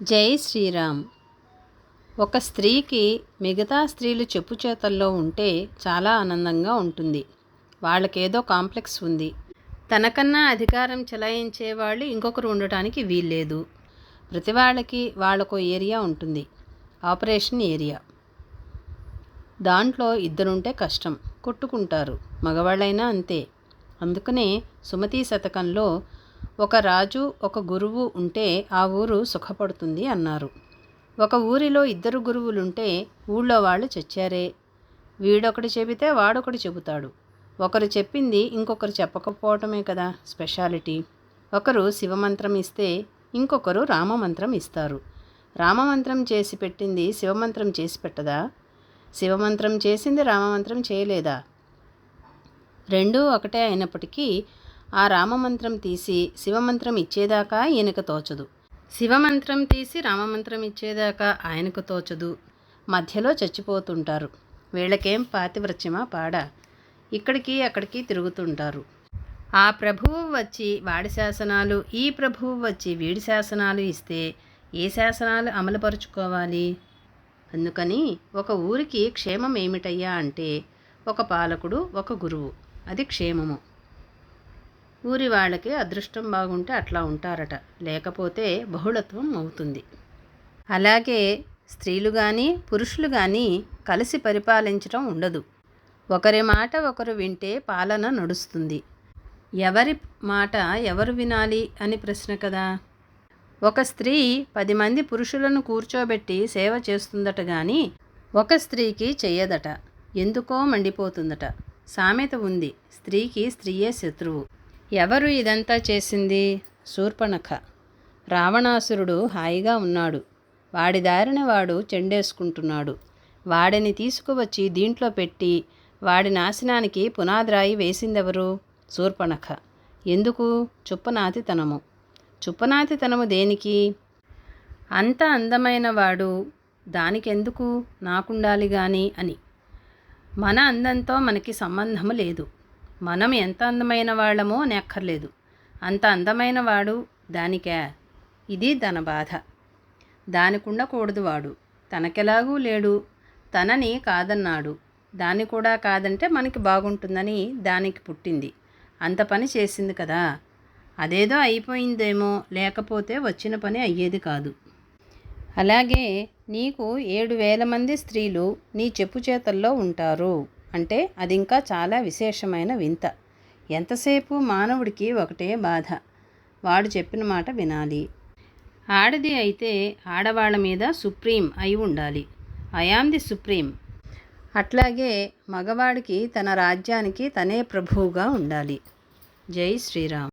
జై శ్రీరామ్. ఒక స్త్రీకి మిగతా స్త్రీలు చెప్పుచేతల్లో ఉంటే చాలా ఆనందంగా ఉంటుంది. వాళ్ళకేదో కాంప్లెక్స్ ఉంది. తనకన్నా అధికారం చెలాయించే వాళ్ళు ఇంకొకరు ఉండటానికి వీల్లేదు. ప్రతి వాళ్ళకి వాళ్ళకో ఏరియా ఉంటుంది, ఆపరేషన్ ఏరియా. దాంట్లో ఇద్దరుంటే కష్టం, కొట్టుకుంటారు. మగవాళ్ళైనా అంతే. అందుకనే సుమతీ శతకంలో ఒక రాజు ఒక గురువు ఉంటే ఆ ఊరు సుఖపడుతుంది అన్నారు. ఒక ఊరిలో ఇద్దరు గురువులుంటే ఊళ్ళో వాళ్ళు చచ్చారే. వీడొకటి చెబితే వాడొకటి చెబుతాడు. ఒకరు చెప్పింది ఇంకొకరు చెప్పకపోవటమే కదా స్పెషాలిటీ. ఒకరు శివమంత్రం ఇస్తే ఇంకొకరు రామమంత్రం ఇస్తారు. రామమంత్రం చేసి పెట్టింది శివమంత్రం చేసి పెట్టదా? శివమంత్రం చేసింది రామమంత్రం చేయలేదా? రెండూ ఒకటే అయినప్పటికీ ఆ రామమంత్రం తీసి శివమంత్రం ఇచ్చేదాకా ఈయనకు తోచదు. శివమంత్రం తీసి రామమంత్రం ఇచ్చేదాకా ఆయనకు తోచదు. మధ్యలో చచ్చిపోతుంటారు. వీళ్ళకేం పాతివ్రత్యమా పాడా? ఇక్కడికి అక్కడికి తిరుగుతుంటారు. ఆ ప్రభువు వచ్చి వాడి శాసనాలు, ఈ ప్రభువు వచ్చి వీడి శాసనాలు ఇస్తే ఏ శాసనాలు అమలుపరుచుకోవాలి? అందుకని ఒక ఊరికి క్షేమం ఏమిటయ్యా అంటే ఒక పాలకుడు, ఒక గురువు. అది క్షేమము. ఊరి వాళ్ళకి అదృష్టం బాగుంటే అట్లా ఉంటారట, లేకపోతే బహుళత్వం అవుతుంది. అలాగే స్త్రీలు కానీ పురుషులు కానీ కలిసి పరిపాలించడం ఉండదు. ఒకరి మాట ఒకరు వింటే పాలన నడుస్తుంది. ఎవరి మాట ఎవరు వినాలి అని ప్రశ్న కదా. ఒక స్త్రీ 10 మంది పురుషులను కూర్చోబెట్టి సేవ చేస్తుందట కానీ ఒక స్త్రీకి చెయ్యదట. ఎందుకో మండిపోతుందట. సామెత ఉంది, స్త్రీకి స్త్రీయే శత్రువు. ఎవరు ఇదంతా చేసింది? శూర్పణఖ. రావణాసురుడు హాయిగా ఉన్నాడు. వాడి దారిన వాడు చెండేసుకుంటున్నాడు. వాడిని తీసుకువచ్చి దీంట్లో పెట్టి వాడి నాశనానికి పునాదిరాయి వేసిందెవరు? శూర్పణఖ. ఎందుకు? చుప్పనాతితనము. చుప్పనాతితనము దేనికి? అంత అందమైన వాడు దానికెందుకు నాకుండాలి గాని అని. మన అందంతో మనకి సంబంధము లేదు. మనం ఎంత అందమైన వాళ్ళమో నెక్కర్లేదు. అంత అందమైన వాడు దానికే. ఇది తన బాధ. దానికుండకూడదు వాడు. తనకెలాగూ లేడు. తనని కాదన్నాడు. దాన్ని కూడా కాదంటే మనకి బాగుంటుందని దానికి పుట్టింది. అంత పని చేసింది కదా. అదేదో అయిపోయిందేమో, లేకపోతే వచ్చిన పని అయ్యేది కాదు. అలాగే నీకు 7,000 మంది స్త్రీలు నీ చెప్పు చేతల్లో ఉంటారు అంటే అది ఇంకా చాలా విశేషమైన వింత. ఎంతసేపు మానవుడికి ఒకటే బాధ, వాడు చెప్పిన మాట వినాలి. ఆడది అయితే ఆడవాళ్ళ మీద సుప్రీం అయి ఉండాలి. I am the supreme. అట్లాగే మగవాడికి తన రాజ్యానికి తనే ప్రభువుగా ఉండాలి. జై శ్రీరామ్.